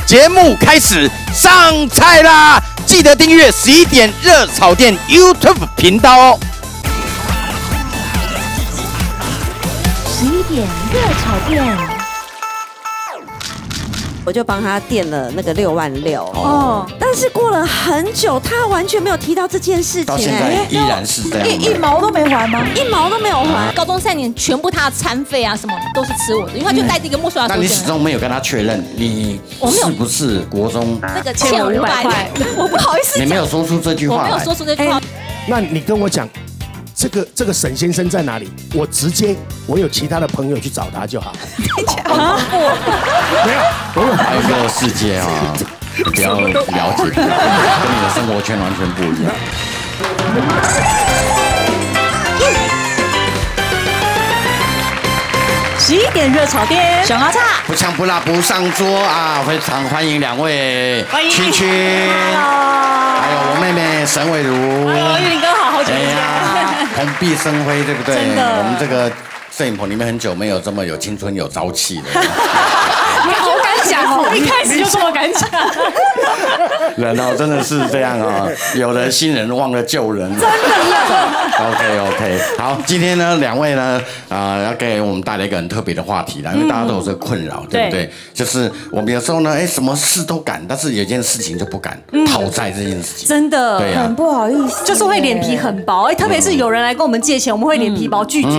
节目开始上菜啦！记得订阅11点热炒店 YouTube 频道哦。11点热炒店。我就帮他垫了那个66000哦，但是过了很久，他完全没有提到这件事情，到现在依然是这样，一毛都没还吗？一毛都没有还。高中3年全部他的餐费啊什么都是吃我的，因为他就带着一个木刷手那你始终没有跟他确认你是不是国中那个欠我500块，我不好意思，你没有说出这句话来，我没有说出这句话。那你跟我讲，这个沈先生在哪里？我有其他的朋友去找他就好。没有，还有一个世界啊，你不要了解，跟你的生活圈完全不一样。11点热炒店，小阿叉，不呛不辣不上桌啊！非常欢迎2位，群群，还有我妹妹沈伟如，玉林哥好久不见，蓬荜生辉，对不对？真的，我们这个摄影棚里面很久没有这么有青春有朝气的。你好敢讲哦，一开始就这么敢讲。人哦，真的是这样哦，有了新人忘了旧人。真的。OK， 好，今天呢，2位呢，要给我们带来一个很特别的话题啦，因为大家都有这个困扰，对不对？就是我们有时候呢，什么事都敢，但是有件事情就不敢，讨债这件事情。真的，对啊，很不好意思，就是会脸皮很薄，特别是有人来跟我们借钱，我们会脸皮薄拒绝，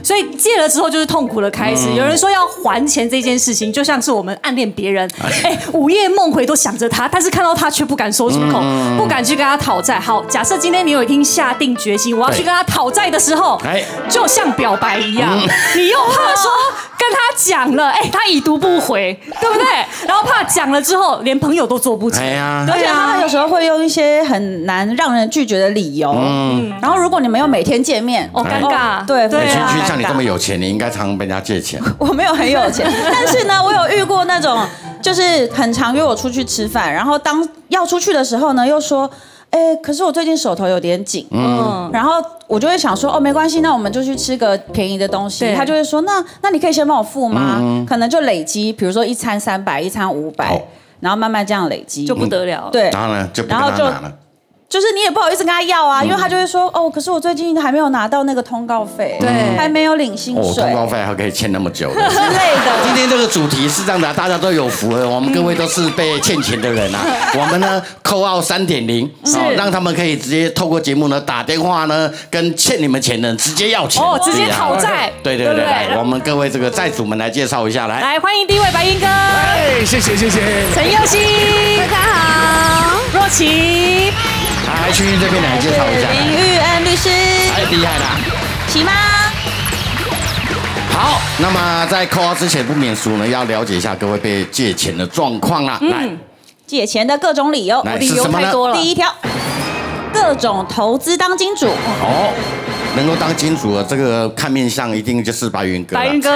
所以借了之后就是痛苦的开始。有人说要还钱这件事情，就像是我们暗恋别人，午夜梦回都想着他，但是看到他却不敢说出口，不敢去跟他讨债。好，假设今天你有一天下定决心，我要去跟他讨债的时候，就像表白一样，你又怕说跟他讲了，他已读不回，对不对？然后怕讲了之后连朋友都做不成，而且他有时候会用一些很难让人拒绝的理由，然后如果你们又每天见面，尴尬，对，群群像你这么有钱，你应该常常被人家借钱。我没有很有钱，但是呢，我有遇过那种就是很常约我出去吃饭，然后当要出去的时候呢，又说。可是我最近手头有点紧，然后我就会想说，没关系，那我们就去吃个便宜的东西。他就会说，那你可以先帮我付吗？可能就累积，比如说一餐300，一餐500，然后慢慢这样累积，就不得了。对，然后呢，就不跟他拿了。就是你也不好意思跟他要啊，因为他就会说可是我最近还没有拿到那个通告费，对，还没有领薪水，通告费还可以欠那么久的之类的。今天这个主题是这样的，大家都有福了，我们各位都是被欠钱的人啊。我们呢扣out3.0，让他们可以直接透过节目呢打电话呢跟欠你们钱的人直接要钱，直接讨债。对，来，我们各位这个债主们来介绍一下，来欢迎第一位白英哥，谢谢，陈佑熙，大家好，若琪。来，群群这边来介绍一下。林玉恩律师，厉害啦，齐妈。好，那么在扣号之前不免俗呢，要了解一下各位被借钱的状况啦。来，借钱的各种理由，理由太多了。第1条，各种投资当金主。能够当金主的这个看面相，一定就是白云哥。白云哥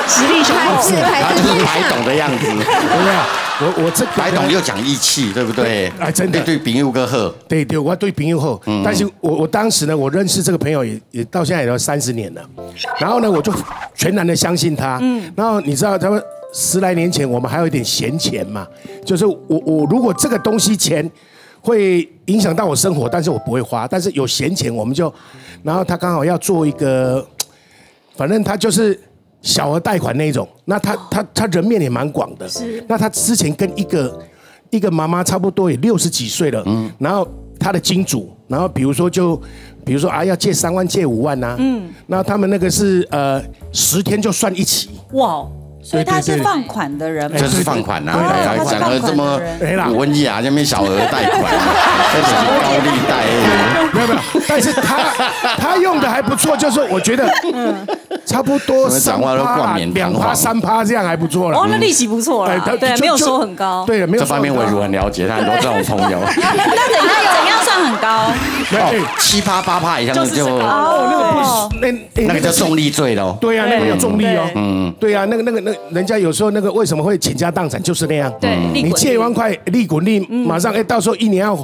实力雄厚，他就是白董的样子。对不对？我这白董又讲义气，对不对？真的对朋友哥好。对，我对朋友好。但是我当时呢，我认识这个朋友也到现在也有30年了。然后呢，我就全然的相信他。然后你知道他们10来年前，我们还有一点闲钱嘛，就是我如果这个东西钱会影响到我生活，但是我不会花，但是有闲钱我们就，然后他刚好要做一个，反正他就是小额贷款那种，那他人面也蛮广的，那他之前跟一个妈妈差不多也60几岁了，然后他的金主，然后比如说要借3万借5万呐，那他们那个是10天就算一期，哇。所以他是放款的人，就是放款啊！讲得这么文雅，这边小额贷款，这只是高利贷。没有，但是他用的还不错，就是我觉得差不多2%、3%这样还不错了。那利息不错了，对，没有收很高。对，没有。这方面我很了解，他很多这种朋友。那怎样算很高？7%、8%以上的就那个叫重利罪喽。对呀，那个叫重利哦。对呀，那个人家有时候那个为什么会倾家荡产，就是那样。对，你借1万块利滚利，马上到时候1年要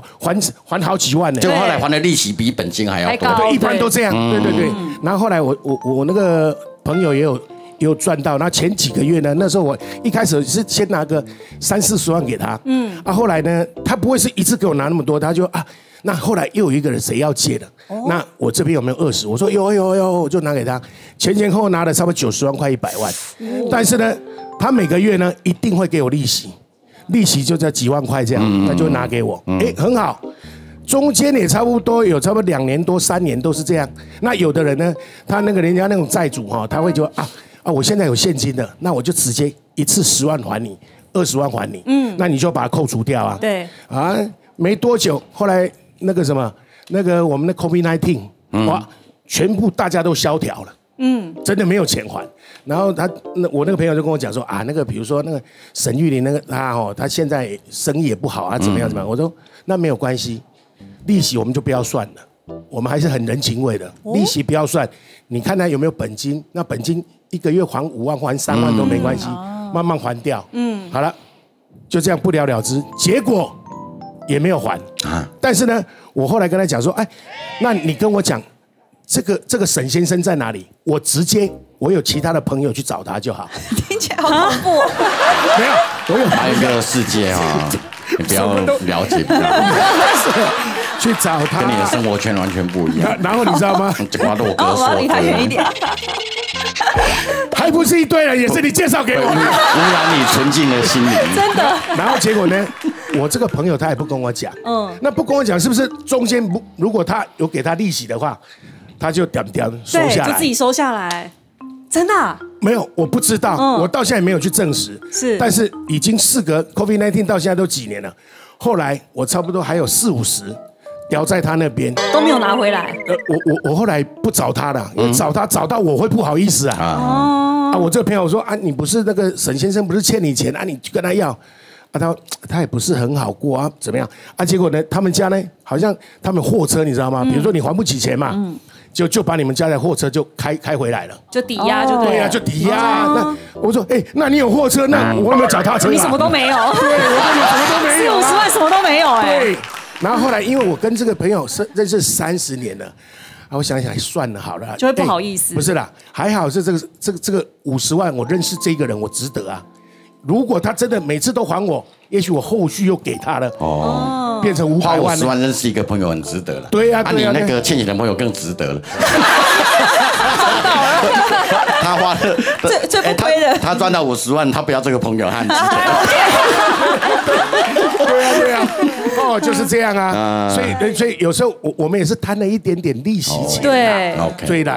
还好几万呢。就后来还的利息比本金还要多。对，一般都这样。对。然后后来我那个朋友也有赚到。那前几个月呢，那时候我一开始是先拿个30-40万给他，后来呢，他不会是一次给我拿那么多，他就那后来又有一个人谁要借的，那我这边有没有20？我说有，我就拿给他，前后拿了差不多90万块100万，但是呢，他每个月呢一定会给我利息，利息就在几万块这样，他就拿给我，很好。中间也差不多有差不多2年多3年都是这样。那有的人呢，他那个人家那种债主哈，他会就我现在有现金的，那我就直接一次10万还你，20万还你，那你就把它扣除掉啊。对没多久，后来那个什么，那个我们的 COVID-19，全部大家都萧条了。真的没有钱还。然后我那个朋友就跟我讲说那个比如说那个沈玉琳那个他现在生意也不好怎么样。我说那没有关系，利息我们就不要算了，我们还是很人情味的，利息不要算，你看他有没有本金，那本金1个月还5万还3万都没关系，慢慢还掉。好了，就这样不了了之，结果也没有还但是呢，我后来跟他讲说，那你跟我讲。这个沈先生在哪里？我有其他的朋友去找他就好。听起来好恐怖。没有，我有还有一个世界你不要了解，去找他，跟你的生活圈完全不一样。然后你知道吗？我要离他远一点。还不是一堆人，也是你介绍给我的，污染你纯净的心灵。真的。然后结果呢？我这个朋友他也不跟我讲，那不跟我讲，是不是中间如果他有给他利息的话？他就点收下来，就自己收下来，真的没有，我不知道，我到现在没有去证实。但是已经事隔 COVID-19 到现在都几年了，后来我差不多还有40-50掉在他那边都没有拿回来。我后来不找他了，因为找到我会不好意思我这个朋友说你不是那个沈先生不是欠你钱你去跟他要。他也不是很好过怎么样结果呢，他们家呢，好像他们货车你知道吗？比如说你还不起钱嘛，就把你们家的货车就开回来了，就抵押就对了，就抵押。那我说那你有货车，那我有没有脚踏车？你什么都没有，对，我什么都没有，40-50万什么都没有对，然后后来因为我跟这个朋友认识30年了。我想想，算了好了，就会不好意思。不是啦，还好是这个50万，我认识这个人，我值得啊。如果他真的每次都还我，也许我后续又给他了，变成500万。花50万认识一个朋友很值得了。对呀，你那个欠钱的朋友更值得了。他花了最不亏的，他赚到50万，他不要这个朋友，他很值得。对啊，就是这样啊。所以有时候我们也是贪了一点点利息钱。对啦，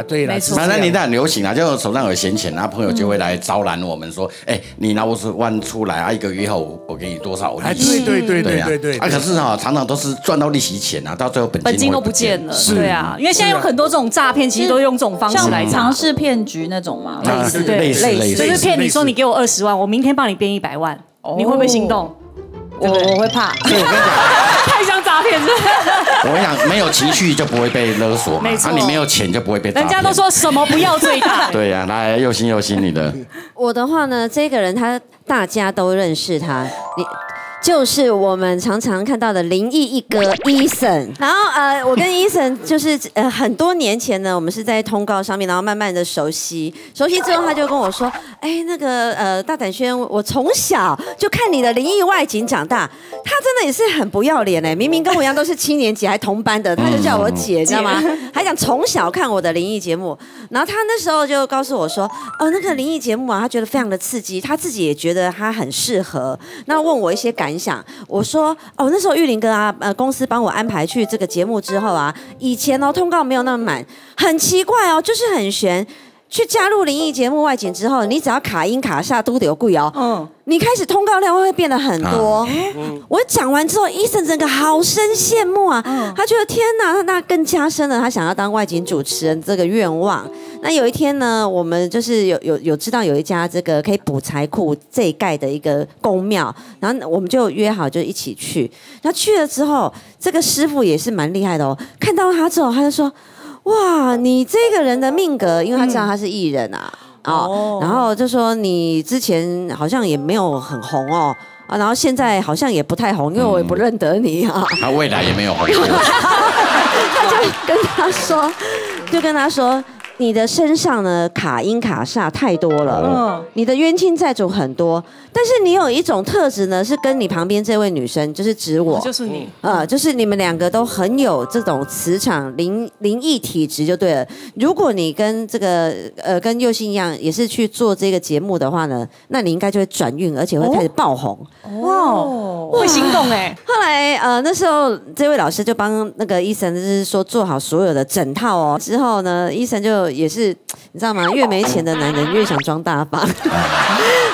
反正年代很流行就手上有闲钱朋友就会来招揽我们说，你拿50万出来1个月后我给你多少利息？对。可是常常都是赚到利息钱到最后本金都不见了。对啊，因为现在有很多这种诈骗，其实都用这种方式来尝试骗局那种嘛，类似，就是骗你说你给我20万，我明天帮你编100万，你会不会心动？我会怕。所以我跟你讲，太像诈骗了。我跟你讲，没有情绪就不会被勒索嘛，你没有钱就不会被诈骗。人家都说什么不要最大。对呀，来又新你的。我的话呢，这个人大家都认识他，就是我们常常看到的灵异一哥Eason。然后我跟Eason就是很多年前呢，我们是在通告上面，然后慢慢的熟悉之后，他就跟我说，那个大胆轩，我从小就看你的灵异外景长大。他真的也是很不要脸明明跟我一样都是7年级还同班的，他就叫我姐，知道吗？还讲从小看我的灵异节目。然后他那时候就告诉我说，那个灵异节目他觉得非常的刺激，他自己也觉得他很适合。那问我一些感想，我说那时候玉林哥公司帮我安排去这个节目之后以前通告没有那么满，很奇怪就是很悬。去加入灵异节目外景之后，你只要卡音卡下都得有贵你开始通告量会变得很多。我讲完之后，Eason整个好生羡慕他觉得天哪，那更加深了他想要当外景主持人这个愿望。那有一天呢，我们就是有知道有一家这个可以补财库这一盖的一个宫庙，然后我们就约好就一起去。那去了之后，这个师傅也是蛮厉害的看到他之后，他就说：“哇，你这个人的命格，因为他知道他是艺人然后就说你之前好像也没有很红然后现在好像也不太红，因为我也不认得你他未来也没有红。他就跟他说，你的身上呢卡阴卡煞太多了，你的冤亲债主很多，但是你有一种特质呢，是跟你旁边这位女生，就是指我，就是你，就是你们两个都很有这种磁场灵异体质就对了。如果你跟这个跟佑星一样，也是去做这个节目的话呢，那你应该就会转运，而且会开始爆红。哇，会心动哎。后来那时候这位老师就帮那个医生就是说做好所有的整套哦。之后呢，医生就也是你知道吗？越没钱的男人越想装大方。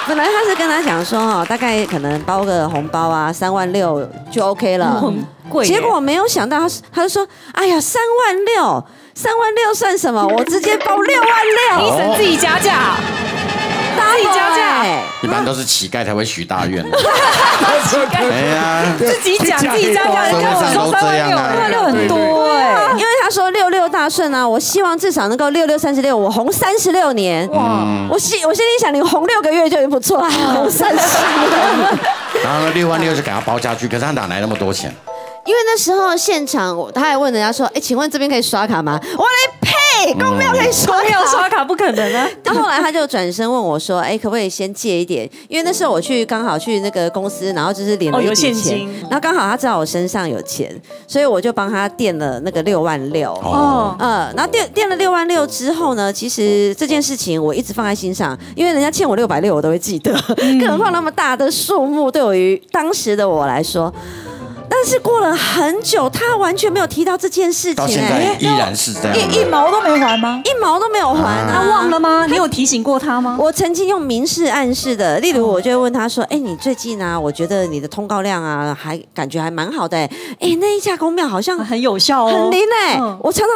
本来他是跟他讲说大概可能包个红包啊，3万6就 OK 了。贵。结果没有想到他就说，哎呀，3万6算什么？我直接包6万6。医生自己加价。自己加价，一般都是乞丐才会许大愿。哎呀，自己讲自己加价，人家说3万6很多哎，因为他说66大顺啊，我希望至少能够6636，我红36年。哇，我心里想，你红6个月就已经不错了，红36年。然后6万6就给他包下去，可是他哪来那么多钱？因为那时候现场，他还问人家说：“哎，请问这边可以刷卡吗？”我来呸，公庙可以刷卡，刷卡不可能啊！然后后来他就转身问我说：“哎，可不可以先借一点？因为那时候我刚好去那个公司，然后就是领了一笔钱，然后刚好他知道我身上有钱，所以我就帮他垫了那个6万6。然后垫了6万6之后呢，其实这件事情我一直放在心上，因为人家欠我660，我都会记得，更何况那么大的数目，对于当时的我来说。但是过了很久，他完全没有提到这件事情，到现在依然是这样，一毛都没还吗？一毛都没有还，他忘了吗？你有提醒过他吗？我曾经用明示暗示的，例如我就会问他说：“哎，你最近啊，我觉得你的通告量啊，还感觉还蛮好的，哎，那一家公庙好像很有效哦，很灵哎，我常常。”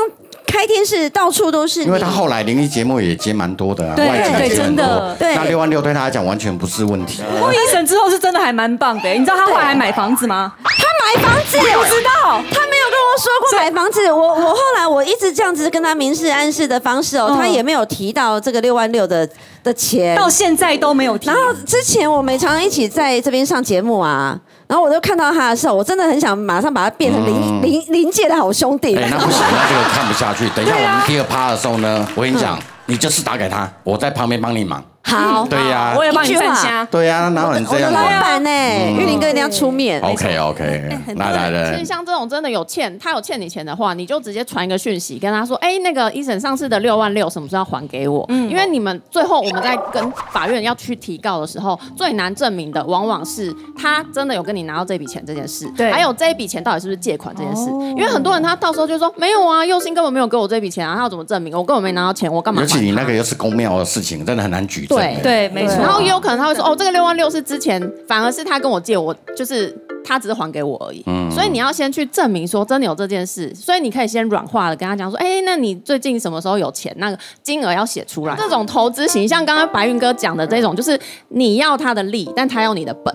开天是到处都是，因为他后来灵异节目也接蛮多的，外景也真的，对，那6万6对他来讲完全不是问题。医生之后是真的还蛮棒的，你知道他后来还买房子吗？他买房子，我不知道，他没有跟我说过买房子。我后来我一直这样子跟他明示暗示的方式他也没有提到这个6万6的钱，到现在都没有提。然后之前我们常一起在这边上节目啊。然后我就看到他的时候，我真的很想马上把他变成临界的好兄弟。那不行，那这个看不下去。等一下我们第2趴的时候呢，我跟你讲，你就是打给他，我在旁边帮你忙。好，对呀，我也帮你站虾。对呀，哪有你这样？我的老板呢？玉林哥一定要出面。OK， 来。其实像这种真的有欠，他有欠你钱的话，你就直接传一个讯息跟他说，哎，那个医生上次的6万6什么时候要还给我？因为你们最后我们在跟法院要去提告的时候，最难证明的往往是他真的有跟你拿到这笔钱这件事，对，还有这一笔钱到底是不是借款这件事。因为很多人他到时候就说没有啊，佑星根本没有给我这笔钱啊，他要怎么证明？我根本没拿到钱，我干嘛？尤其你那个又是公庙的事情，真的很难举证。对，没错。然后也有可能他会说，这个6万6是之前，反而是他跟我借，我就是他只是还给我而已。所以你要先去证明说真的有这件事，所以你可以先软化的跟他讲说，那你最近什么时候有钱？那个金额要写出来。这种投资型，像刚刚白云哥讲的这种，就是你要他的利，但他要你的本。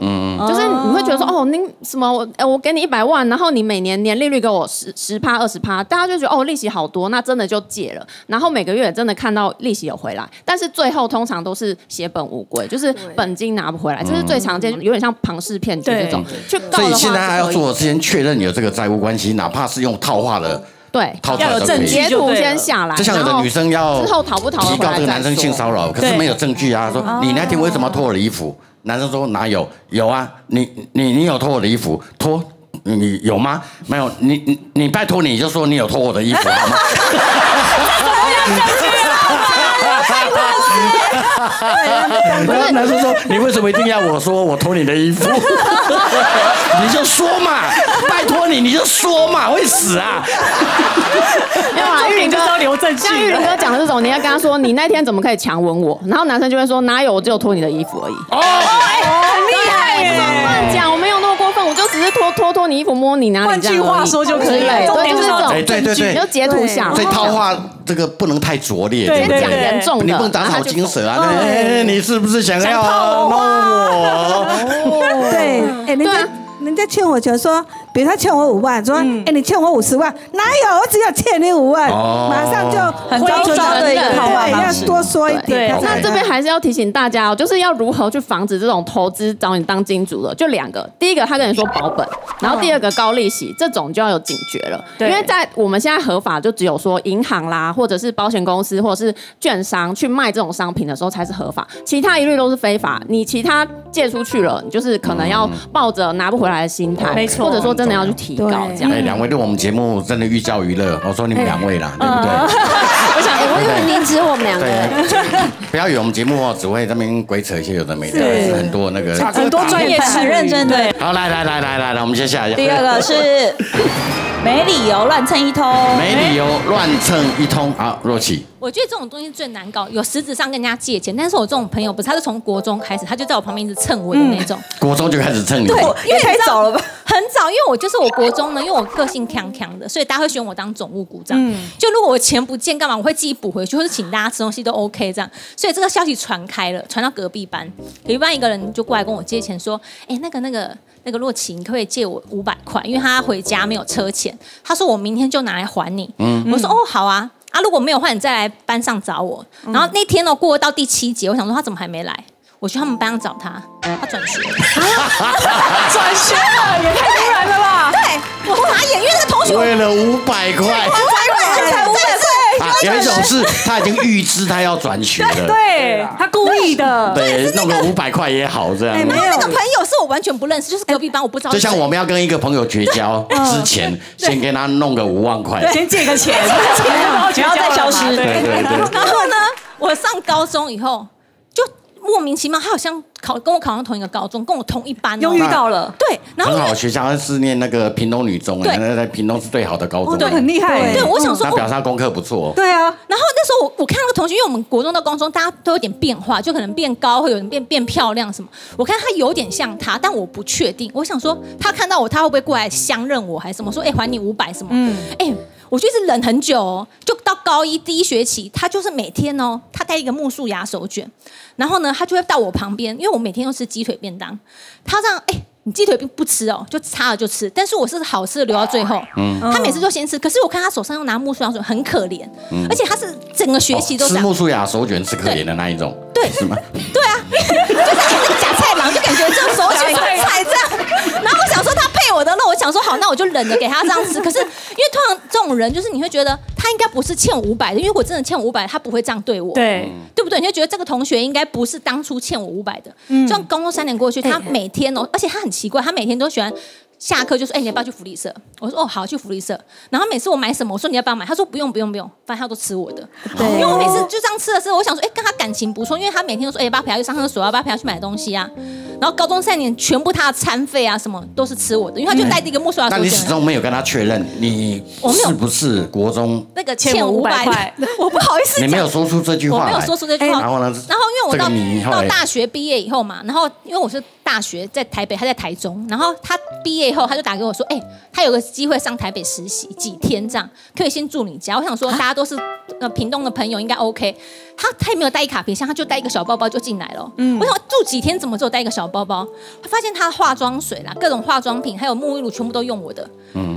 就是你会觉得说，你什么我给你100万，然后你每年年利率给我10%、20%，大家就觉得利息好多，那真的就借了。然后每个月也真的看到利息有回来，但是最后通常都是血本无归，就是本金拿不回来，这是最常见，有点像庞氏骗局这种。去告的话，所以现在还要做，先确认有这个债务关系，哪怕是用套话的。对，要有证据，截图先下来。就像有的女生要之后讨不讨提告这个男生性骚扰，可是没有证据啊。说你那天为什么脱我的衣服？男生说哪有？有啊，你有脱我的衣服？脱你有吗？没有，你拜托你就说你有脱我的衣服好吗？男生说你为什么一定要我说我脱你的衣服？你就说嘛，拜托你就说嘛，会死啊！没有啊，玉林哥都留证据。像玉林哥讲的这种，你要跟他说你那天怎么可以强吻我？然后男生就会说哪有，我只有脱你的衣服而已。很厉害耶！乱讲，我没有那么过分，我就只是脱你衣服摸你哪里这样而已。换句话说就可以了，对，就是这种证据，你就截图下来。所以套话这个不能太拙劣，先讲严重的，你不能打草惊蛇啊！你是不是想要弄我？对，人家欠我钱说，比如他欠我5万，说你欠我50万，哪有？我只有欠你5万，马上就很高招的一个套话方式，要多说一点。那这边还是要提醒大家就是要如何去防止这种投资找你当金主的，就2个。第一个，他跟你说保本，然后第二个高利息，这种就要有警觉了，因为在我们现在合法就只有说银行啦，或者是保险公司，或者是券商去卖这种商品的时候才是合法，其他一律都是非法。你其他借出去了，你就是可能要抱着拿不回来的心态，没错，或者说真的要去提高这样。两位对我们节目真的寓教于乐，我说你们两位啦，对不对？我以为您指我们两个人，不要以为我们节目哦只会这边鬼扯一些有的没的，很多那个很多专业很认真的。好，来，我们接下来第二个是没理由乱蹭一通，没理由乱蹭一通。好，若琪。我觉得这种东西最难搞，有实质上跟人家借钱，但是我这种朋友不是，他是从国中开始，他就在我旁边一直蹭我的那种。国中就开始蹭你，对，因为太早了吧？很早，因为我就是我国中呢，因为我个性强强的，所以大家会选我当总务股长。就如果我钱不见干嘛，我会自己补回去，或是请大家吃东西都 OK 这样。所以这个消息传开了，传到隔壁班，隔壁班一个人就过来跟我借钱，说：“哎，那个若琪，你可不可以借我500块？因为他回家没有车钱，他说我明天就拿来还你。”我说：“哦，好啊。”如果没有换，你再来班上找我。然后那天呢，过到第7节，我想说他怎么还没来？我去他们班上找他，他转学了。转学了，也太突然了吧？对，我傻眼，因为那个同学为了500块，才500块。有一种是他已经预知他要转学了，对他故意的，对，弄个500块也好这样。然后那个朋友是我完全不认识，就是隔壁班，我不知道。就像我们要跟一个朋友绝交之前，先跟他弄个5万块，先借个钱，然后再消失。对。然后呢，我上高中以后就莫名其妙，他好像跟我考上同一个高中，跟我同一班，又遇到了。对，然后很好，学校是念那个屏东女中，在屏东是最好的高中，对，很厉害。对，我想说，他表示他功课不错。对啊，然后那时候我看那个同学，因为我们国中到高中，大家都有点变化，就可能变高，会有人变漂亮什么。我看他有点像他，但我不确定。我想说，他看到我，他会不会过来相认我，还是什么？说，还你500什么？我就一直忍很久哦，就到高1第1学期，他就是每天哦，他带一个木薯芽手卷，然后呢，他就会到我旁边，因为我每天都吃鸡腿便当，他这样你鸡腿不吃哦，就擦了就吃，但是我是好吃的留到最后，他每次就先吃，可是我看他手上又拿木薯芽手卷，很可怜，而且他是整个学期都吃木薯芽手卷是可怜的那一种，对，是吗？对啊，就是那个假菜郎，就感觉这个手卷菜这样，然后我想说他配我的肉，我想说好，那我就忍着给他这样吃，可是因为通常这种人就是你会觉得他应该不是欠我500的，因为我真的欠我500，他不会这样对我，对不对？你就觉得这个同学应该不是当初欠我500的，这样高中3年过去，他每天哦，而且他很奇怪，他每天都喜欢下课就说，你要不要去福利社？我说哦好，去福利社。然后每次我买什么，我说你要不要买？他说不用，反正他都吃我的。因为我每次就这样吃的时候，我想说，跟他感情不错，因为他每天都说，要不要陪他去上厕所，要不要陪他去买东西啊？然后高中3年，全部他的餐费啊什么都是吃我的，因为他就带着一个木薯芽手卷。那你始终没有跟他确认你是不是国中那个欠我500块？我不好意思讲，你没有说出这句话，我没有说出这句话。然后呢？然后因为我到大学毕业以后嘛，然后因为我是大学在台北，他在台中，然后他毕业以后他就打给我说，他有个机会上台北实习几天这样，可以先住你家。我想说大家都是屏东的朋友，应该 OK。他也没有带一卡皮箱，他就带一个小包包就进来了。我想住几天怎么只有带一个小包包？他发现他化妆水啦、各种化妆品还有沐浴露全部都用我的。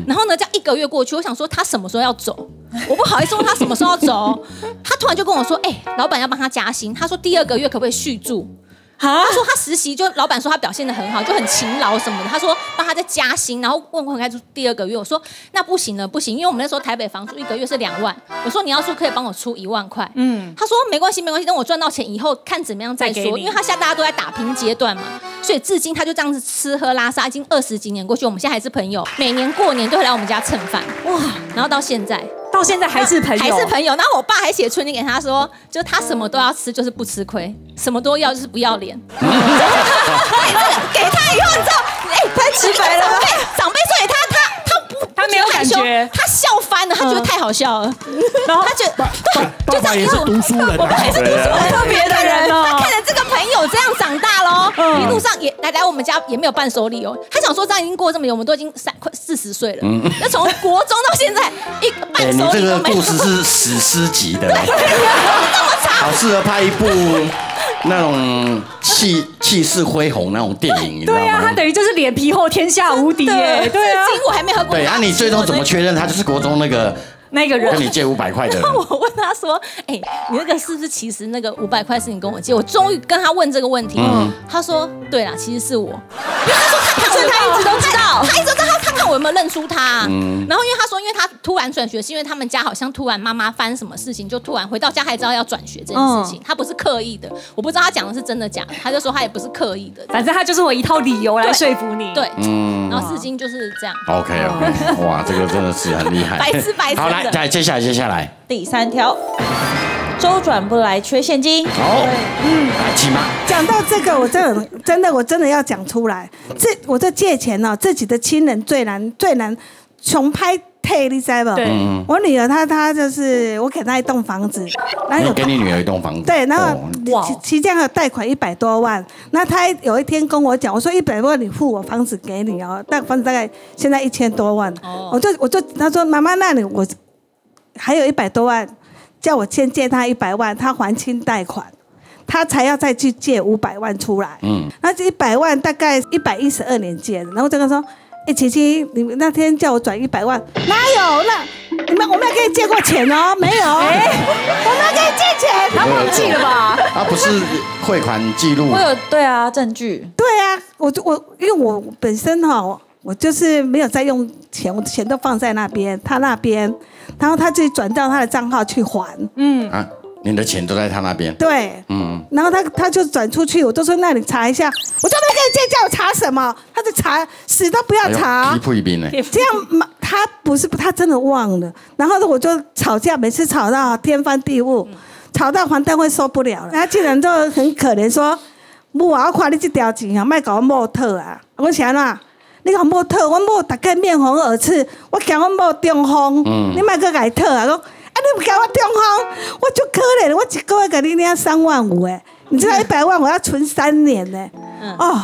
然后呢，这样1个月过去，我想说他什么时候要走？我不好意思问他什么时候要走，他突然就跟我说，老板要帮他加薪，他说第2个月可不可以续住？他说他实习就老板说他表现得很好，就很勤劳什么的。他说帮他再加薪，然后问我开出第2个月。我说那不行了，不行，因为我们那时候台北房租1个月是2万。我说你要说可以帮我出1万块。他说没关系，等我赚到钱以后看怎么样再说。因为他现在大家都在打拼阶段嘛，所以至今他就这样子吃喝拉撒，已经20几年过去，我们现在还是朋友，每年过年都会来我们家蹭饭。哇！然后到现在还是朋友，然后我爸还写春联给他说，就他什么都要吃，就是不吃亏，什么都要就是不要脸。给他以后你知道，太直白了吧？长辈说给他没有感觉，他笑翻了，他觉得太好笑了，然后他觉得爸爸也是读书人，我爸也是读书人，特别的人哦。他看着这个朋友这样长大喽，一路上也来我们家也没有伴手礼哦。他想说这样已经过这么久，我们都已经快40岁了，那从国中到现在一个伴手礼都没有。你这个故事是史诗级的，这么长，好适合拍一部那种气势恢宏那种电影，你知道吗？对啊，他等于就是脸皮厚，天下无敌耶。对啊，我还没喝过。对啊，你最终怎么确认他就是国中那个人跟你借500块的人？我问他说：“你那个是不是其实那个500块是你跟我借？”我终于跟他问这个问题。他说：“对啦，其实是我。”因为他说他一直都知道，他一直知道他输他。然后因为他说，因为他突然转学，是因为他们家好像突然妈妈发生什么事情，就突然回到家才知道要转学这件事情。他不是刻意的，我不知道他讲的是真的假的。他就说他也不是刻意的，反正他就是我一套理由来说服你。对，然后至今就是这样。OK， 哇，这个真的是很厉害。白痴的。好，来，接下来。第3条，周转不来，缺现金。好，来，起码讲到这个，我真的要讲出来。我这借钱哦，自己的亲人最难，穷拍退，你知道不？对，我女儿她就是我给她一栋房子，然后你给你女儿一栋房子，对，然后期间还有贷款100多万。那她有一天跟我讲，我说100多万你付我房子给你哦，但房子大概现在1000多万。我就她说妈妈，那我还有100多万，叫我先借她100万，她还清贷款。他才要再去借500万出来，那这100万大概112年借的，然后这个说，琪琪，你们那天叫我转100万，哪有？那我没有跟你借过钱哦，没有，我没有跟你借钱，他忘记了吧？他不是汇款记录，我有对啊证据，对啊，因为我本身我就是没有在用钱，我的钱都放在那边，他那边，然后他自己转到他的账号去还，你的钱都在他那边。对，然后他就转出去，我都说那你查一下，我就没跟你借，叫我查什么？他就查，死都不要查。皮一兵呢？这样他不是他真的忘了，然后我就吵架，每次吵到天翻地覆，吵到黄灯会受不了了。他竟然就很可怜说，母啊，我看你这条钱啊，卖搞我模特啊，我想啦。你讲模特，我模大概面红耳赤，我讲我模中风，你卖个改特啊，讲。你不给我中风，我就可怜了。我一个月给你领3万5哎，你知道100万我要存3年呢。哦，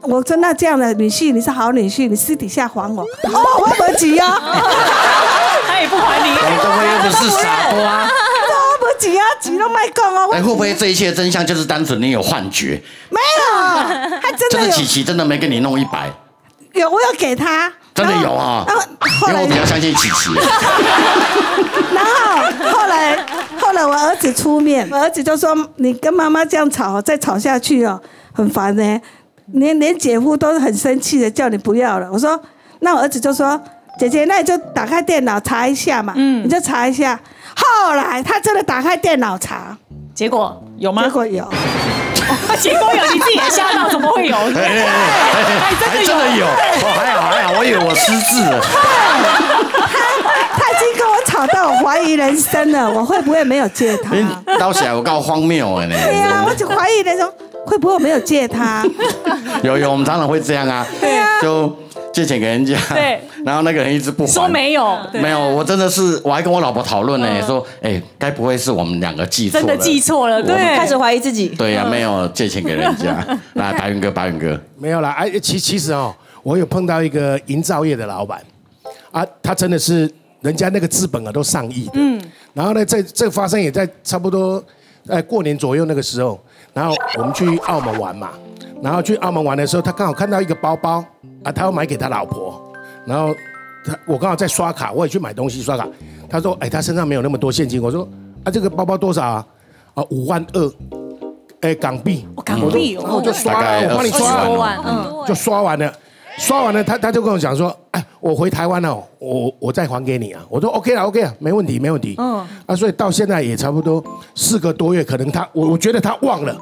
我说那这样的女婿，你是好女婿，你私底下还我。哦，我没急哦。他也不还你。王东辉又不是傻瓜。我没急啊，急都没讲哦。会不会这一切真相就是单纯你有幻觉？没有，他真的有。就是琪琪真的没跟你弄100。有，我有给他。真的有啊，因为我比较相信琪琪。然后后来我儿子出面，我儿子就说：“你跟妈妈这样吵，再吵下去哦，很烦呢。连姐夫都很生气的，叫你不要了。”我说：“那我儿子就说，姐姐，那你就打开电脑查一下嘛，你就查一下。”后来他真的打开电脑查，结果有吗？结果有。结果有，你自己也吓到，怎么会有？真的有，还好，我以为我失智了。他已经跟我吵到我怀疑人生了，我会不会没有借他？到起来我告荒谬呢。对啊，我就怀疑人生，会不会我没有借他？有，我们常常会这样啊。对啊，就借钱给人家，对，然后那个人一直不还，说没有，没有，我真的是，我还跟我老婆讨论呢，说，该不会是我们2个记错了？真的记错了，对，开始怀疑自己。对呀，没有借钱给人家。来，白云哥，没有啦，其实我有碰到一个营造业的老板，他真的是人家那个资本都上亿的，然后呢，这发生也在差不多过年左右那个时候，然后我们去澳门玩嘛，然后去澳门玩的时候，他刚好看到一个包包他要买给他老婆，然后我刚好在刷卡，我也去买东西刷卡，他说他身上没有那么多现金，我说这个包包多少啊？5万2。港币，港币，然后我就刷了，我帮你刷了，就刷完了，他就跟我讲说，我回台湾了，我再还给你啊。我说 OK 了，没问题。所以到现在也差不多4个多月，可能我觉得他忘了，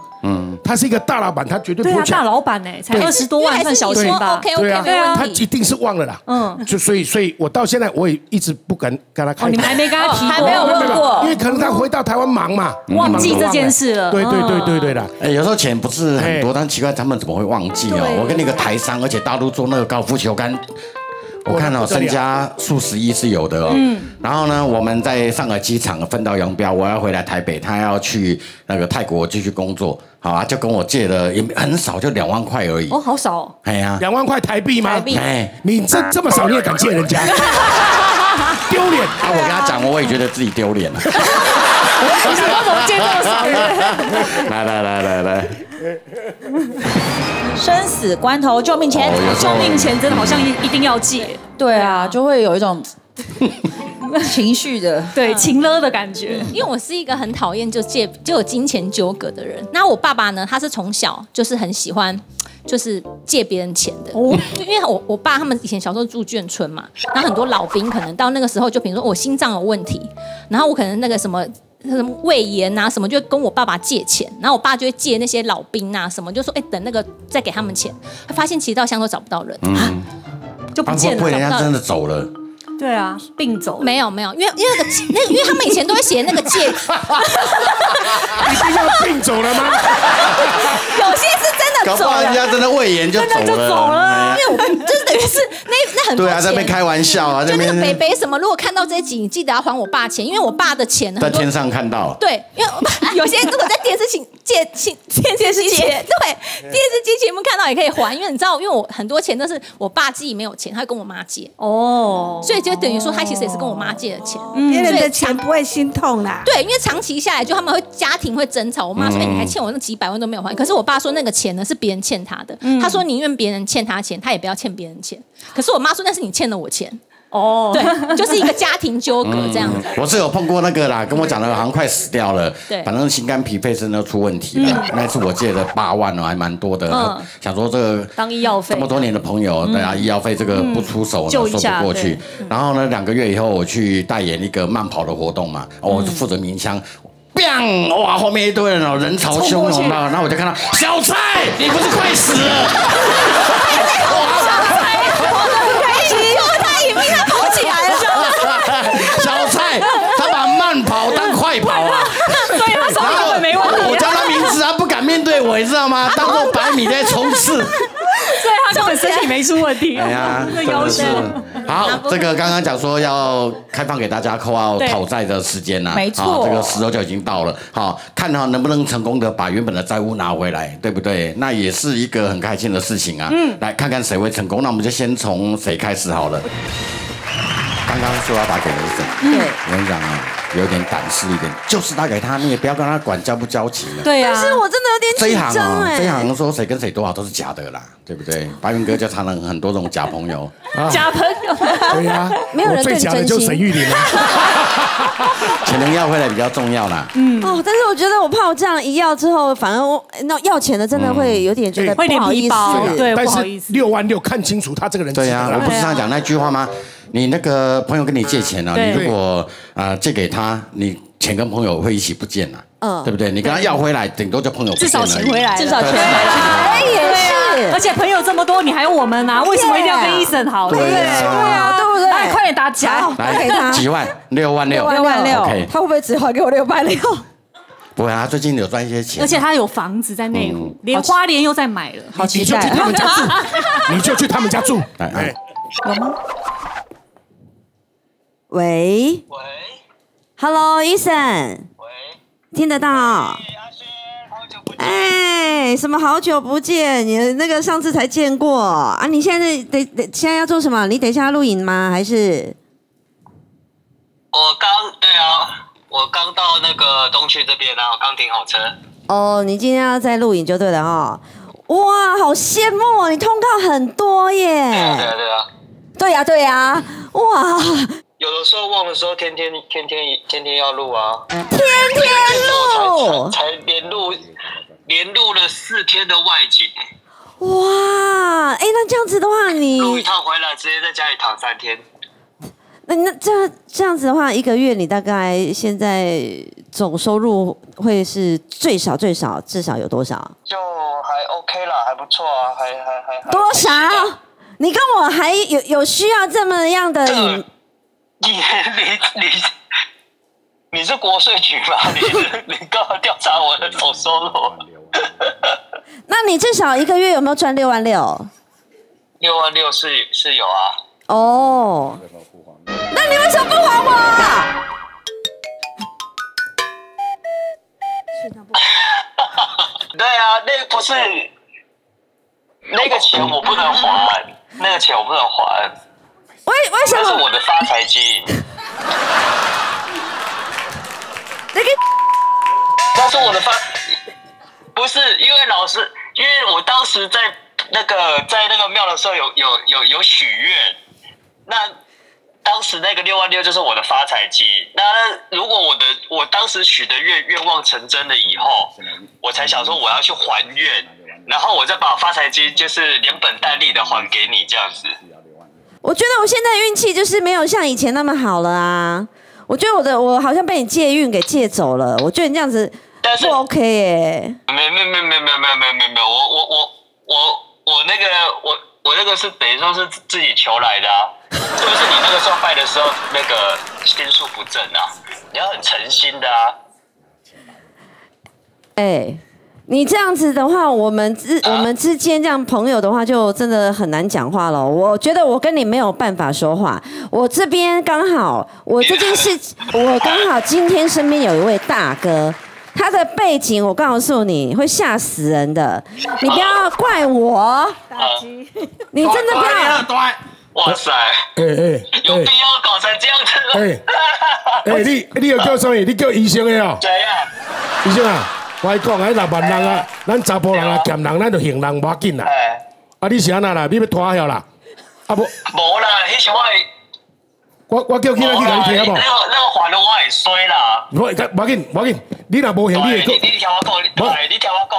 他是一个大老板，他绝对不会讲。大老板才20多万，算小钱吧？对啊，他一定是忘了啦。所以我到现在我也一直不敢跟他开。你们还没跟他提过，还没有问过，因为可能他回到台湾忙嘛，忘记这件事了。对的。有时候钱不是很多，但奇怪他们怎么会忘记哦？我跟那个台商，而且大陆做那个高尔夫球杆。我看身家数十亿是有的哦。然后呢，我们在上海机场分道扬镳，我要回来台北，他要去那个泰国继续工作，好啊，就跟我借了也很少，就2万块而已。哦，好少哦。2万块台币吗？台币。你这么少你也敢借人家？丢脸！我跟他讲，我也觉得自己丢脸了。你怎么借这么少人？来。生死关头，救命钱，救命钱真的好像一定要借。对啊，就会有一种情绪的，对情勒的感觉。因为我是一个很讨厌就有金钱纠葛的人。那我爸爸呢，他是从小就是很喜欢就是借别人钱的。因为我爸他们以前小时候住眷村嘛，然后很多老兵可能到那个时候就比如说我心脏有问题，然后我可能那个什么胃炎啊什么，就跟我爸爸借钱，然后我爸就会借那些老兵啊什么，就说等那个再给他们钱，他发现其实到乡都找不到人，就不见了，会人家真的走了。对啊，并走没有，因为因为他们以前都会写那个借，一定要并走了吗？有些是真的走了，搞不好人家真的胃炎就走了，因为我就是等于是那很多钱，对啊，在那边开玩笑啊，就那个北北什么，如果看到这一集，你记得要还我爸钱，因为我爸的钱在天上看到，对，因为有些如果在电视借电视机前，对电视机前面看到也可以还，因为你知道，因为我很多钱都是我爸自己没有钱，他会跟我妈借所以就等于说他其实也是跟我妈借的钱，别人的钱不会心痛啦。对，因为长期下来，就他们家庭会争吵。我妈说：“你还欠我那几百万都没有还。”可是我爸说那个钱呢是别人欠他的，他说宁愿别人欠他钱，他也不要欠别人钱。可是我妈说那是你欠了我钱。对，就是一个家庭纠葛这样子。我是有碰过那个啦，跟我讲的好像快死掉了，对，反正心肝脾肺肾都出问题了。那次我借了8万哦，还蛮多的。想说这个当医药费，这么多年的朋友，对啊，医药费这个不出手呢，说不过去。然后呢，2个月以后我去代言一个慢跑的活动嘛，我就负责鸣枪。砰！哇，后面一堆人哦，人潮汹涌的，然后我就看到小蔡，你不是快死了？小蔡，他把慢跑当快跑啊，所以他手根本没问题。我叫他名字，他不敢面对我，你知道吗？当做100米在冲刺，所以他根本身体没出问题。哎呀，真的是。好，这个刚刚讲说要开放给大家扣号讨债的时间呐，没错，这个时候就已经到了。好，看他能不能成功的把原本的债务拿回来，对不对？那也是一个很开心的事情啊。来看看谁会成功。那我们就先从谁开始好了。刚刚说要打给雷神，对，我跟你讲啊，有点胆识一点，就是打给他，你也不要跟他管交不交情了。对啊，但是我真的有点紧张哎。这一行说谁跟谁多好都是假的啦，对不对？白云哥就常常很多这种假朋友，假朋友。对呀，没有人对你真心。最假的就是沈玉琳了。钱能要回来比较重要啦。但是我觉得我怕我这样一要之后，反而那要钱的真的会有点觉得不好意思。对，但是6万6看清楚他这个人。对呀，我不是常讲那句话吗？你那个朋友跟你借钱了，你如果借给他，你钱跟朋友会一起不见了，对不对？你跟他要回来，顶多就朋友不见了。至少钱回来，至少钱回来，也是。而且朋友这么多，你还有我们啊，为什么一定要跟Eason好？对啊，对不对？来，快点打假，来给他几万，6万6， 6万6。 OK， 他会不会只还给我6万6？不会啊，最近有赚一些钱，而且他有房子在内湖，连花莲又在买了。好期待！你就去他们家住，你就去他们家住。哎，有吗？喂 ，Hello， Eason， 喂，听得到？阿轩，好久不见。哎，什么好久不见？你那个上次才见过啊！你现在现在要做什么？你等一下录影吗？还是？我刚到那个东区这边，然后刚停好车。哦，你今天要在录影就对了哈。哇，好羡慕哦！你通告很多耶。对呀，哇。有的时候忘的时候，天天要录啊。天录，才连录了4天的外景。哇，那这样子的话，你录一趟回来，直接在家里躺3天。那这样子的话，1个月你大概现在总收入会是最少至少有多少？就还 OK 啦，还不错啊，还多少？你跟我还有需要这么样的？你是国税局吧？你干嘛调查我的总收入？那你至少1个月有没有赚6万6？6万6是有啊。哦，那你为什么不还我？对啊，不是那个钱我不能还，为什么？那是我的发财金。那是我的不是因为我当时在那个庙的时候有许愿，那当时那个6万6就是我的发财金。那如果我当时许的愿望成真了以后，我才想说我要去还愿。然后我再把发财金就是连本带利的还给你这样子。我觉得我现在运气就是没有像以前那么好了啊。我觉得我好像被你借运给借走了。我觉得你这样子不 OK 耶。没，我那个是等于说是自己求来的啊。就是你那个时候拜的时候，那个心术不正啊，你要很诚心的啊。你这样子的话，我们之间这样朋友的话，就真的很难讲话了。我觉得我跟你没有办法说话。我这边刚好，我刚好今天身边有一位大哥，他的背景我告诉你会吓死人的，你不要怪我。你真的不要。哇塞！有必要搞成这样子吗？你有叫什么？你叫医生的哦。怎样？医生啊！我讲，迄6万人啊，咱查甫人啊欠人，咱就行人无要紧啦。啊，你是安那啦？你要拖遐啦？啊无？无啦，迄时我叫起来去甲你提好无？那个还了我会衰啦。无要紧，你若无行，你会讲。你听我讲，你听我讲。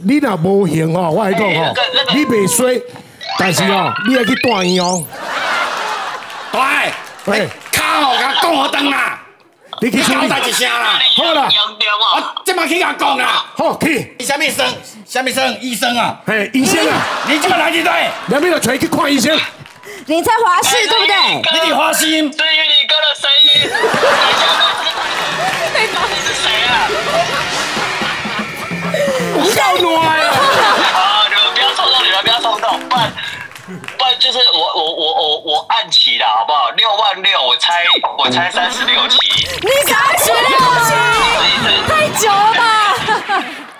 你若无行吼，我会讲吼，你袂衰，但是吼，你要去大院哦。对，靠，甲讲好灯啦。你去交代一声啦，好啦，这马去甲讲啦，好去。什么生？医生啊？医生啊，你今麦来几队？两边就出去看医生。你在华视对不对？你在华视，对于你哥的声音。你是谁啊？我笑暖了。好，你们不要冲动，不然就是我按期啦，好不好？6万6，我猜36期。你36期，太久了吧？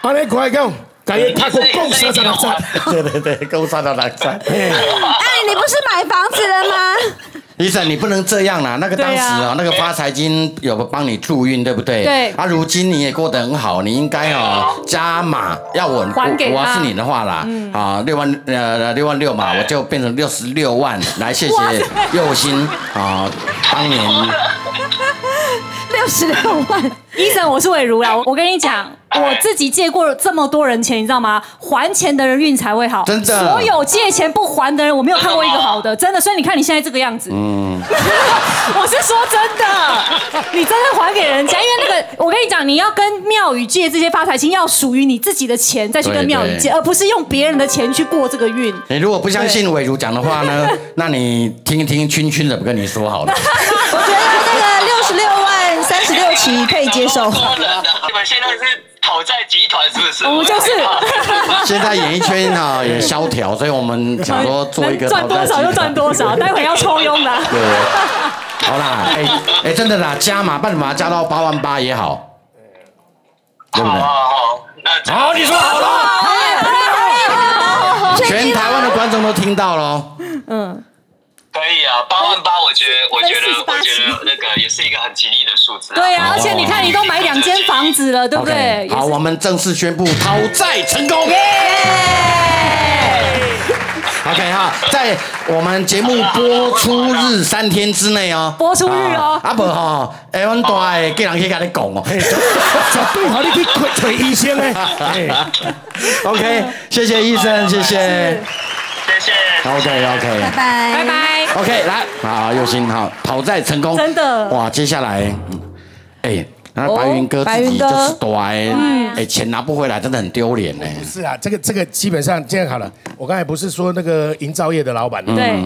安尼快讲，甲伊拍过共36站。对，共36站。你不是买房子了吗？医生，你不能这样啦！那个当时啊，那个发财金有帮你助运，对不对？对。啊，如今你也过得很好，你应该加码，要我是你的话啦，6万6嘛，我就变成66万，来谢谢佑星当年66万。医生，我是伟如啦，我跟你讲，我自己借过这么多人钱，你知道吗？还钱的人运才会好，真的。所有借钱不还的人，我没有看过一个好的，真的。所以你看你现在这个样子，我是说真的，你真的还给人家，因为那个，我跟你讲，你要跟庙宇借这些发财金，要属于你自己的钱再去跟庙宇借，而不是用别人的钱去过这个运。你如果不相信伟如讲的话呢，那你听一听圈圈怎么跟你说好了。我觉得那个66万36期可以接受。你们现在是讨债集团是不是？我们就是。现在演艺圈也萧条，所以我们想说做一个赚多少就赚多少，待会要抽佣的。对，好啦，真的啦，加码，办法加到8万8也好，对不对？好，你说好了。全台湾的观众都听到了。可以啊，8万8，我觉得那个也是一个很吉利的数字。对啊，而且你看，你都买2间房子了，对不对？好，我们正式宣布讨债成功。OK 哈，在我们节目播出日3天之内哦。播出日哦。啊不哈，阮大的叫人去跟你讲哦。绝对好，你去找医生诶。OK， 谢谢医生，谢谢。谢谢。OK， 拜拜。OK， 来，好，佑星，好，讨债成功，真的。哇，接下来，那白云哥自己就是短，钱拿不回来，真的很丢脸呢。不是啊，这个基本上这样好了。我刚才不是说那个营造业的老板，对，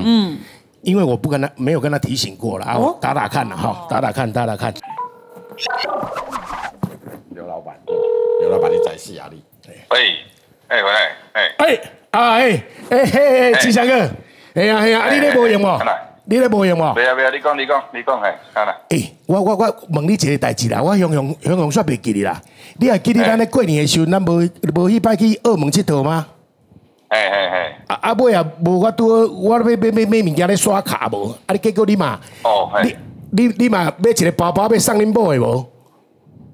因为我没有跟他提醒过了啊，打打看了哈，打打看。刘老板，你在戏压力。志祥哥，哎呀，你咧无用无？你咧无用无？袂啊，你讲，嘿，看啦。我问你一个代志啦，我雄雄煞袂记你啦。你还记得咱咧过年的时候，咱无迄摆去澳门佚佗吗？嘿。尾啊，无我要买物件咧刷卡无？你结果你嘛？你嘛买一个包包要送恁某的无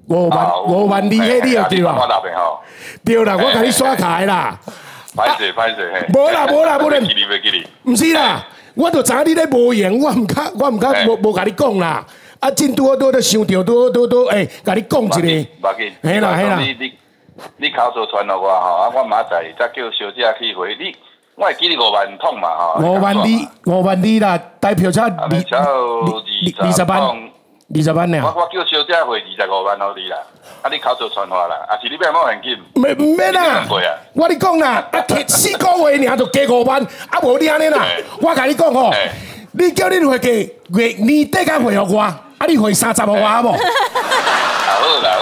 ？5万2，迄你又对吧？对啦，我甲你刷卡的啦。歹势嘿。无啦，记你。唔是啦，我就知你咧无用，我唔敢无甲你讲啦。啊，真拄好想着都甲你讲一个。无要紧。嘿啦。你口座传落我吼，啊，我明仔再叫小姐去回你。我会记你5万通嘛吼。5万你啦，台票才20万呢。我叫小姐汇25万互你啦，啊，你口座传话啦，啊是你要冇现金？唔免啦，我你讲啦，啊4个月尔就加5万，啊无你安尼啦，我甲你讲吼，你叫你汇月年底甲汇互我，啊你汇30互我好无？好啦，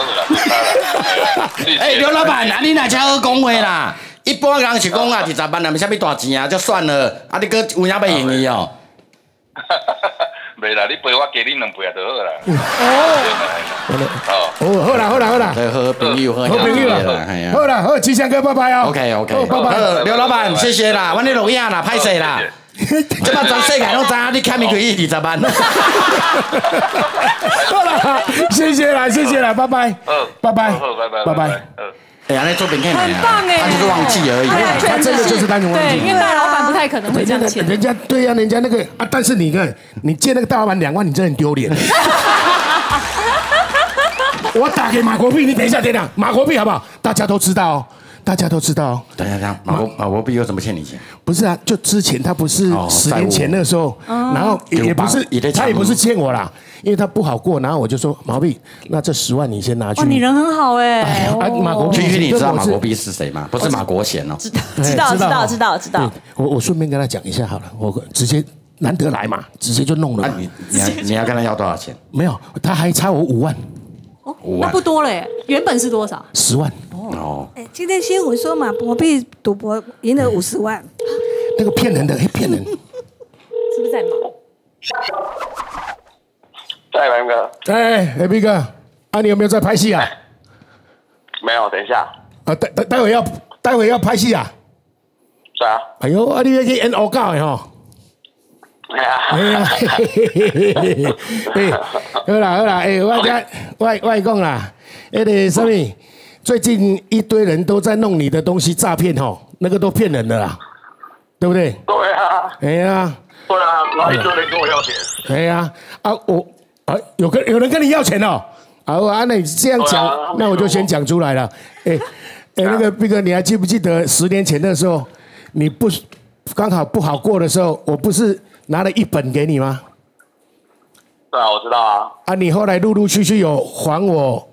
哎，刘老板，啊你若才好讲话啦。一般人是讲啊，20万也没啥物大钱啊，就算了。啊，你搁有影要用伊哦？袂啦，你陪我加你2倍就好啦。哦，好啦，好朋友，好啦，好啦，好，吉祥哥，拜拜哦。OK， 拜拜。刘老板，谢谢啦，阮咧录影啦，歹势啦。这摆全世界拢知影你欠伊几亿20万。好啦，谢谢啦，拜拜。拜拜。拜拜。哎呀，那做饼干很棒哎，他就是忘记而已，他真的就是单纯忘记。对，因为大老板不太可能会这样欠。人家对呀，人家那个啊，但是你看，你借那个大老板2万，你真的很丢脸。我打给马国碧，你等一下，马国碧好不好？大家都知道哦。等一下，马国碧有怎么欠你钱？不是啊，就之前他不是10年前那时候，然后也不是，他也不是欠我啦，因为他不好过，然后我就说马碧，那这10万你先拿去。哇，你人很好哎。马国碧，你知道马国碧是谁吗？不是马国贤哦。知道。我顺便跟他讲一下好了，我直接难得来嘛，直接就弄了。你要跟他要多少钱？没有，他还差我5万。那不多了耶，原本是多少？10万。哦。哎，今天新闻说嘛，博碧赌博赢了50万。那个骗人的，骗人。是不是在忙？在文哥。哎，B 哥，啊，你有没有在拍戏啊？没有，等一下。啊，待会要拍戏啊？是啊。哎呦，啊，你要去演恶搞的吼？哎呀，好啦，哎，我讲啦，那个什么，最近一堆人都在弄你的东西诈骗吼，那个都骗人的啦，对不对？对啊。哎呀。对啊，然后一堆人跟我要钱。哎呀，有人跟你要钱哦，啊，那你这样讲，那我就先讲出来了。哎，那个毕哥，你还记不记得10年前的时候，你刚好不好过的时候，我不是拿了1本给你吗？对啊，我知道啊。啊，你后来陆陆续续有还我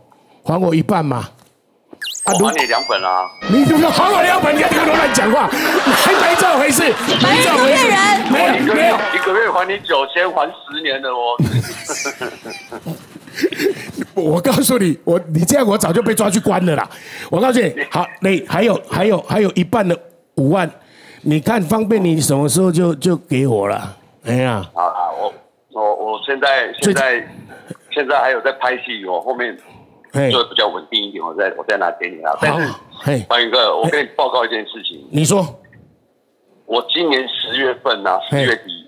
一半嘛？我还你2本啊！你怎么还我2本？你看你乱讲话，没这回事，没这回事，没有，一个月还你9000，还10年的我。我告诉你，你这样我早就被抓去关了啦。我告诉你，好，你还有一半的5万，你看方便你什么时候就给我了。哎呀，啊，我现在还有在拍戏，我后面。就比较稳定一点，我再拿给你啦。但是，白云哥，我跟你报告一件事情。你说，我今年10月份啊，10月底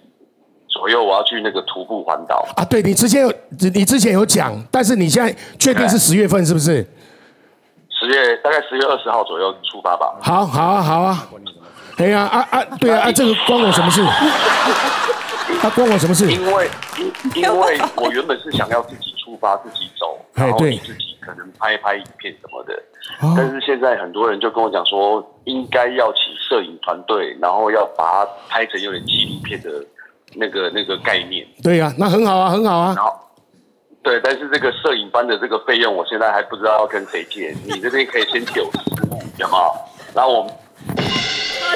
左右，我要去那个徒步环岛啊。对，你之前有讲，但是你现在确定是10月份是不是大概10月20号左右出发吧。好啊。哎呀对啊，这个关我什么事？关我什么事？因为我原本是想要自己出发，自己走，然后你自己可能拍影片什么的。但是现在很多人就跟我讲说，应该要请摄影团队，然后要把它拍成有点纪录片的那个概念。对呀，那很好啊。然后，对，但是这个摄影班的这个费用，我现在还不知道要跟谁借。你这边可以先借我15，有没有？然后我。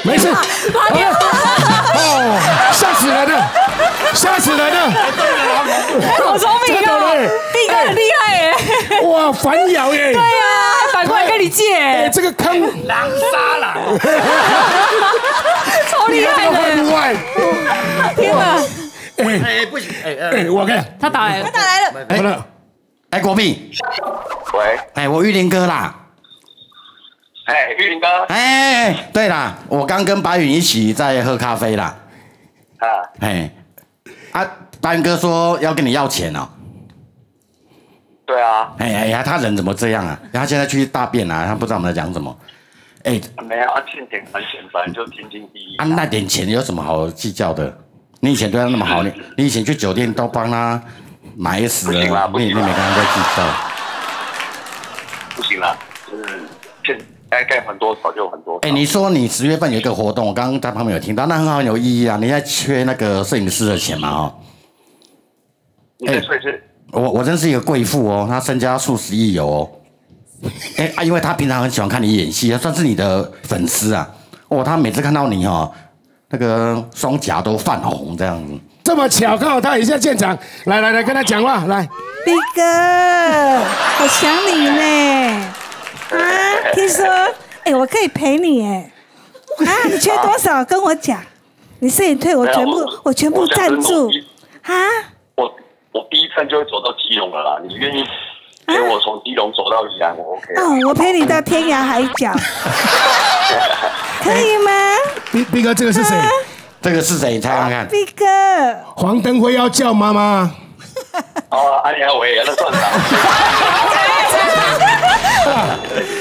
没事，吓死人了！好聪明哦，毕哥很厉害耶！哇，反咬耶！对呀，反过来跟你借。这个坑狼杀狼，超厉害的！天哪！不行，我看他打来了，哎，国碧，喂，我玉林哥啦。玉林哥，对啦，我刚跟白云一起在喝咖啡啦。白云哥说要跟你要钱哦。对啊。他人怎么这样啊？他现在去大便啊，他不知道我们在讲什么。没有欠钱还钱，反正就天经地义。那点钱有什么好计较的？你以前对他那么好，你以前去酒店都帮他买死了，你没跟他在计较。不行啦，就是。该很多少就很多少。你说你10月份有一个活动，我刚刚在旁边有听到，那很好，很有意义啊！你在缺那个摄影师的钱嘛？哦。你再说一次。我认识一个贵妇哦，她身家数十亿有哦。因为她平常很喜欢看你演戏，算是你的粉丝啊。她每次看到你哦，那个双颊都泛红这样子。这么巧，刚好他也在现场，来跟他讲话，来。毕哥，我想你呢。听说，我可以陪你你缺多少跟我讲，你摄影退我全部赞助。我第一站就会走到基隆了啦，你愿意陪我从基隆走到宜兰，我 OK。我陪你到天涯海角，可以吗？毕哥，这个是谁？这个是谁？你猜看看。毕哥，黄登辉要叫妈妈。安雅伟，那算啥？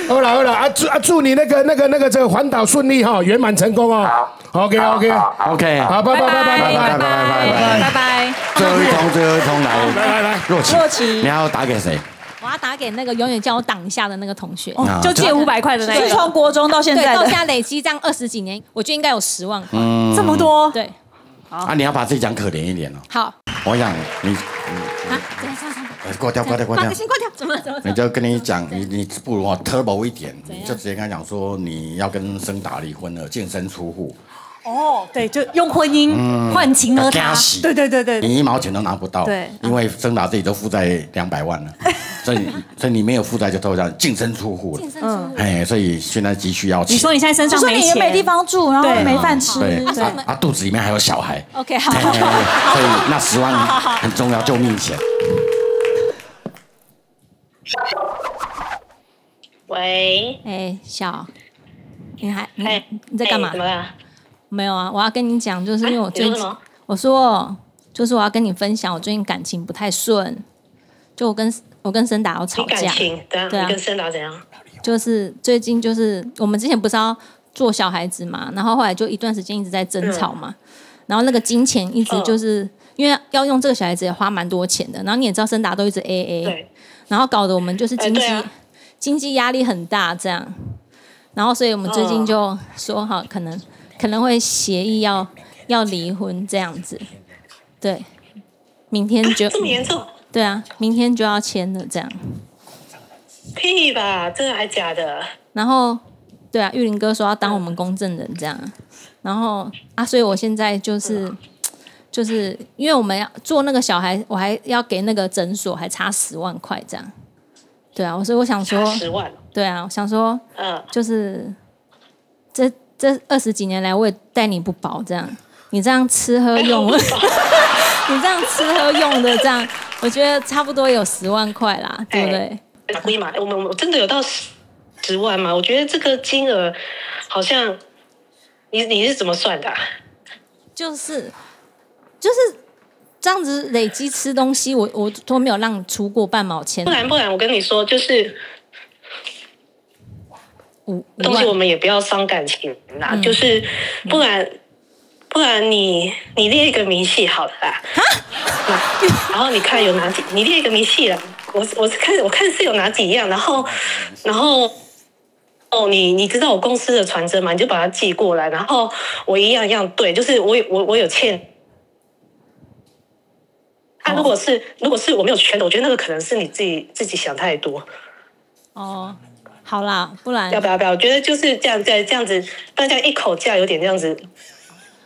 好了，祝你那个这个环岛顺利哈，圆满成功哦。OK， 好，拜拜。最后一通来，若琪，你要打给谁？我要打给那个永远叫我挡一下的那个同学，就借500块的那个，是从国中到现在，对，到现在累积这样20几年，我觉得应该有10万块，这么多。对，你要把自己讲可怜一点哦。好，我想你。挂掉！先挂掉，怎么？你就跟你讲，你不如turbo 一点，你就直接跟他讲说你要跟森达离婚了，净身出户。对，就用婚姻换情了他。对，你1毛钱都拿不到。对，因为森达自己都负债200万了，所以你没有负债就都这样净身出户了。所以现在急需要钱。你说你现在身上没钱，你也没地方住，然后没饭吃，对，肚子里面还有小孩。OK， 好。所以那10万很重要，救命钱。喂，小，你在干嘛？怎么了？没有啊，我要跟你讲，就是因为我最近，我说就是我要跟你分享，我最近感情不太顺，就我跟森达要吵架。感情？对啊，你跟森达怎样？就是最近就是我们之前不是要做小孩子嘛，然后后来就一段时间一直在争吵嘛，然后那个金钱一直就是因为要用这个小孩子也花蛮多钱的，然后你也知道森达都一直 AA， 对，然后搞得我们就是经济压力很大这样，然后所以我们最近就说好可能会协议要离婚这样子，对，明天就这么严重？对啊，明天就要签了这样。屁吧，真的还假的？然后对啊，玉林哥说要当我们公证人这样，然后所以我现在就是因为我们要做那个小孩，我还要给那个诊所还差10万块这样。对啊，所以我想说10万。对啊，我想说，就是这20几年来，我也待你不薄，这样你这样吃喝用，你这样吃喝用的这样，我觉得差不多有10万块啦，对不对？可以嘛？我真的有到10万吗？我觉得这个金额好像，你是怎么算的就是这样子累积吃东西，我都没有让你出过半毛钱。不然，我跟你说，就是东西我们也不要伤感情啦，就是不然你列一个明细好了啦，然后你看有哪几，你列一个明细啦，我看是有哪几样，然后你知道我公司的传真嘛？你就把它寄过来，然后我一样一样对，就是我有欠。如果是我没有圈的，我觉得那个可能是你自己想太多。好啦，不然要不要？我觉得就是这样子，大家一口价有点这样子，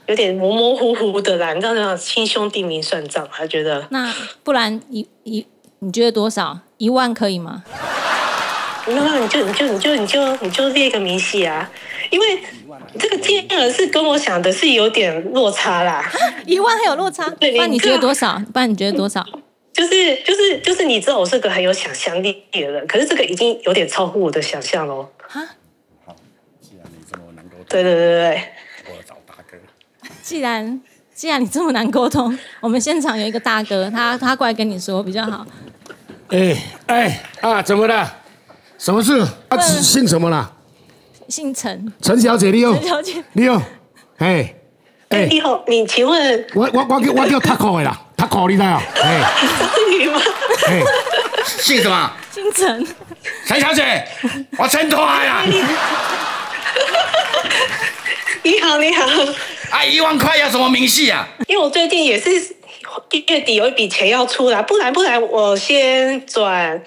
有点模模糊糊的啦。你知道那种亲兄弟明算账，还觉得那不然你觉得多少？1万可以吗？那你就列一个明细啊，因为这个金额是跟我想的是有点落差啦。1万还有落差？不然你觉得多少？就是你知道我是个很有想象力的人，可是这个已经有点超乎我的想象喽。好，既然你这么难沟通，对，我找大哥。既然你这么难沟通，我们现场有一个大哥，他过来跟你说比较好。怎么了？什么事？姓什么啦？姓陈。陈小姐，你好。陈小姐，你好。你好，你请问？我叫塔口的啦，塔口你知道？你吗？姓什么？姓陈。陈小姐，我真拖呀！你好，你好。啊，1万块要什么明细啊？因为我最近也是月底有一笔钱要出来，不然我先转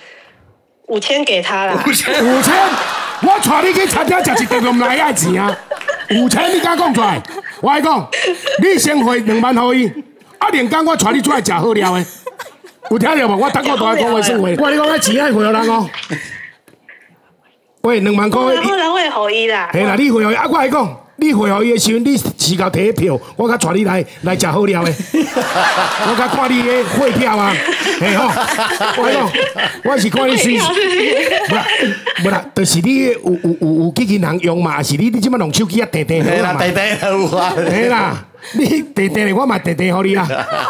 5000给他啦。5000，我带你去餐厅吃一顿饭来爱钱啊！5000你敢讲出来？我来讲，你先汇2万给伊，啊，连工我带你出来吃好料的，有听到无？我等我大家讲话算话，我跟你讲，那钱爱汇给人哦。喂，2万块，后来会给伊啦。嘿啦，你汇给伊，啊，我来讲。你汇予伊的时阵，你是到摕票，我甲带你来食好料的，我甲看你的汇票啊，嘿吼，我讲，我是看你水，不啦，就是你有几个人用嘛，还是你即摆用手机啊，订好啦嘛，有啊，嘿啦，你订的我嘛订给你啦，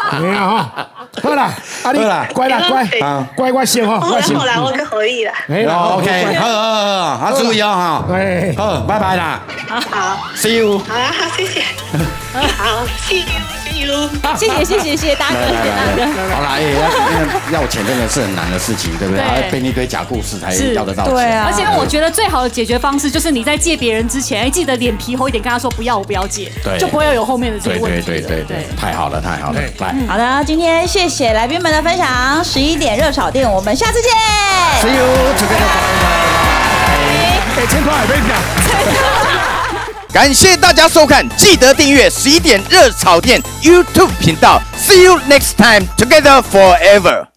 嘿啊吼，好啦，啊你乖啦乖我先吼，我先，后来我就可以啦。OK， 好，注意哦哈，好，拜拜啦，好。See you。好啊，谢谢。好 ，See you。谢谢大哥，好啦，要钱真的是很难的事情，对不对？编一堆假故事才要得到钱。对啊。而且我觉得最好的解决方式就是你在借别人之前，记得脸皮厚一点，跟他说不要，我不要借，就不会有后面的这个问题。对，太好了，来。好的，今天谢谢来宾们的分享，11点热炒店，我们下次见。See you together。千块也别讲。感谢大家收看，记得订阅11点热炒店 YouTube 频道。See you next time, together forever.